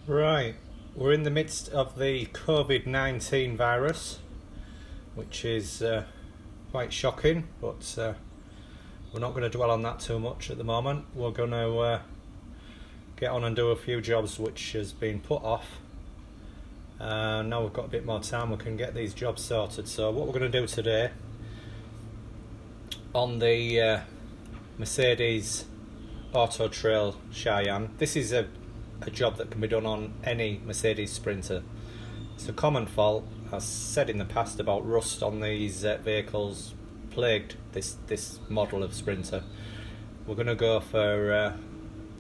Right, we're in the midst of the COVID-19 virus, which is quite shocking, but we're not going to dwell on that too much at the moment. We're going to get on and do a few jobs which has been put off. Now we've got a bit more time, we can get these jobs sorted. So what we're going to do today on the Mercedes Autotrail Cheyenne, this is a job that can be done on any Mercedes Sprinter. It's a common fault, as said in the past, about rust on these vehicles plagued this model of Sprinter. We're going to go for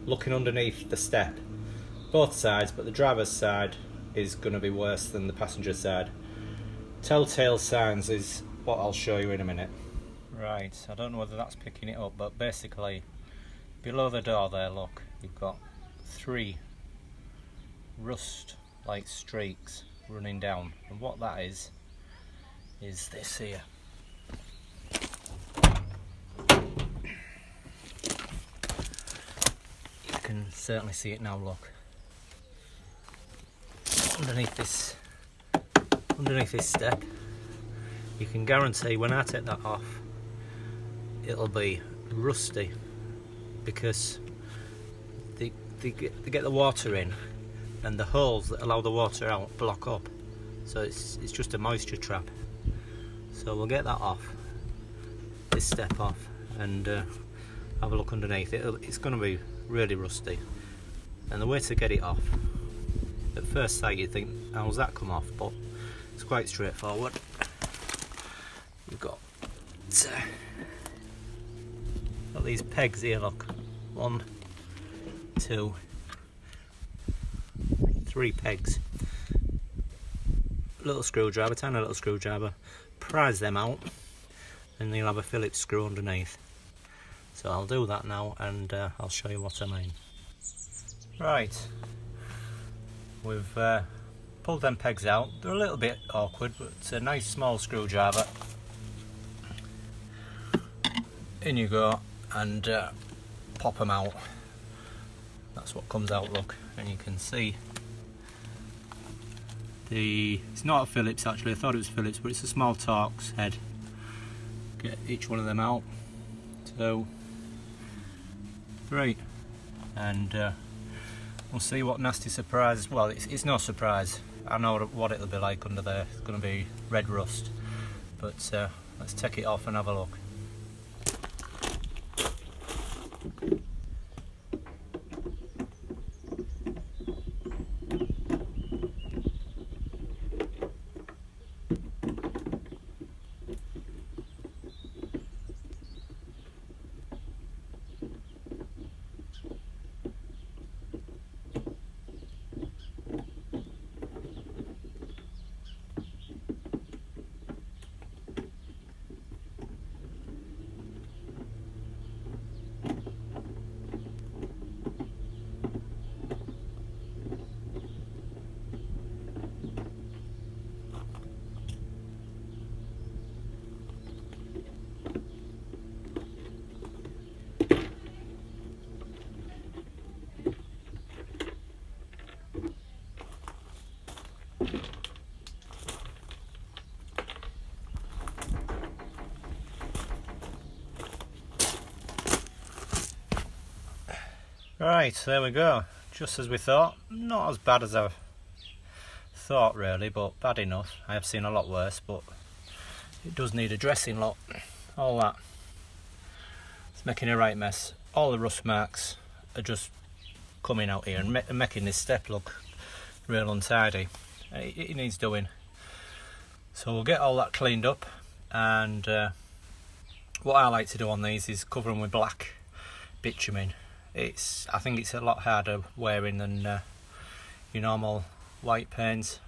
looking underneath the step, both sides, but the driver's side is going to be worse than the passenger side. Telltale signs is what I'll show you in a minute. Right, I don't know whether that's picking it up, but basically below the door there, look, you've got 3 rust like streaks running down, and what that is this here. You can certainly see it now, look. Underneath this step, you can guarantee when I take that off it'll be rusty, because they get the water in and the holes that allow the water out block up, so it's just a moisture trap. So we'll get that off, this step off, and have a look underneath. It's going to be really rusty, and the way to get it off, at first sight you think, how's that come off, but it's quite straightforward. You've got these pegs here, look, 1, 2, 3 pegs, little screwdriver, tiny little screwdriver, prise them out, and you'll have a Phillips screw underneath. So I'll do that now, and I'll show you what I mean. Right, we've pulled them pegs out. They're a little bit awkward, but it's a nice small screwdriver. In you go, and pop them out. That's what comes out, look, and you can see it's not a Phillips actually, I thought it was Phillips, but it's a small Torx head. Get each one of them out, 2, 3, and we'll see what nasty surprise. Well, it's no surprise, I know what it'll be like under there. It's going to be red rust, but let's take it off and have a look. Right, there we go, just as we thought. Not as bad as I thought really, but bad enough. I have seen a lot worse, but it does need addressing, look. All that, it's making a right mess. All the rust marks are just coming out here and making this step look real untidy. It needs doing. So we'll get all that cleaned up, and what I like to do on these is cover them with black bitumen. I think it's a lot harder wearing than your normal white paints,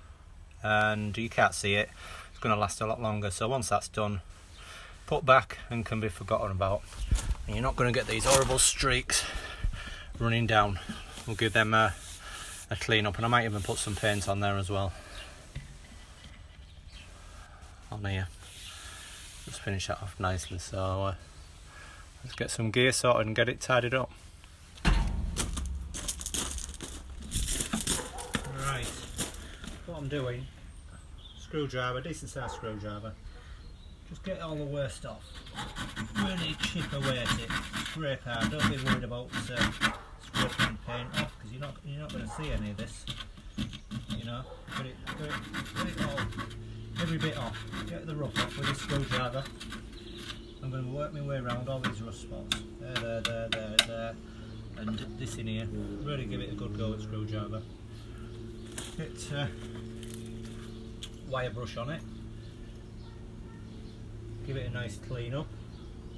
and you can't see it. It's going to last a lot longer. So once that's done, put back and can be forgotten about, and you're not going to get these horrible streaks running down. We'll give them a clean up, and I might even put some paint on there as well. On here, just finish that off nicely. So let's get some gear sorted and get it tidied up. Right, what I'm doing, screwdriver, decent sized screwdriver, just get all the worst off, really chip away at it, scrape hard, don't be worried about scraping paint off, because you're not going to see any of this, you know, get it all, every bit off, get the rough off with this screwdriver. I'm going to work my way around all these rust spots, there, and this in here, really give it a good go with screwdriver. Get wire brush on it, give it a nice clean up,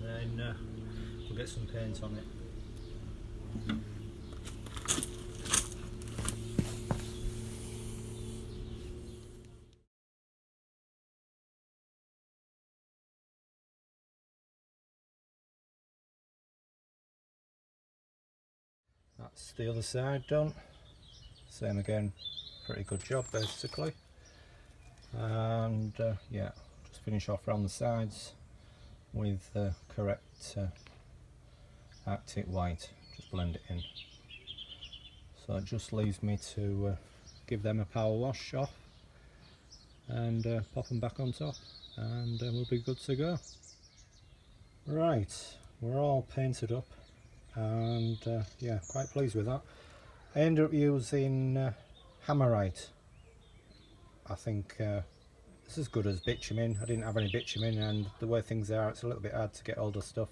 then we'll get some paint on it. That's the other side done. Same again, pretty good job basically. And yeah, just finish off around the sides with the correct Arctic white, just blend it in. So it just leaves me to give them a power wash off and pop them back on top, and we'll be good to go. Right, we're all painted up, and yeah, quite pleased with that. I ended up using Hammerite. I think it's as good as bitumen. I didn't have any bitumen, and the way things are, it's a little bit hard to get hold of stuff.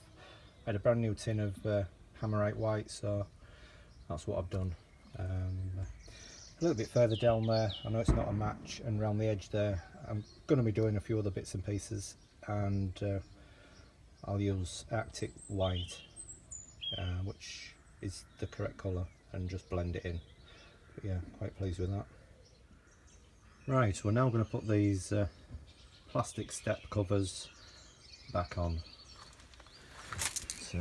I had a brand new tin of Hammerite white, so that's what I've done. A little bit further down there, I know it's not a match, and around the edge there I'm going to be doing a few other bits and pieces, and I'll use Arctic white, which is the correct colour, and just blend it in. But yeah, quite pleased with that. Right, we're now going to put these plastic step covers back on. So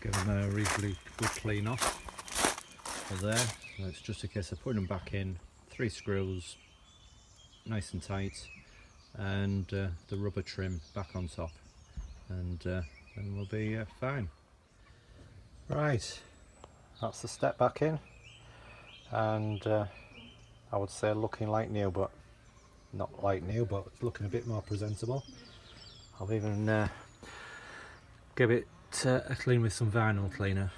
give them a reasonably good clean off. So there, so it's just a case of putting them back in, 3 screws, nice and tight, and the rubber trim back on top, and then we'll be fine. Right, that's the step back in, and I would say looking like new, but not like new, but it's looking a bit more presentable. I'll even give it a clean with some vinyl cleaner,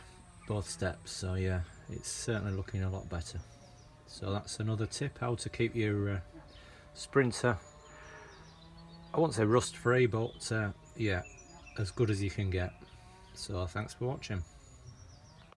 both steps, so yeah, it's certainly looking a lot better. So that's another tip, how to keep your Sprinter, I won't say rust free, but yeah, as good as you can get. So thanks for watching.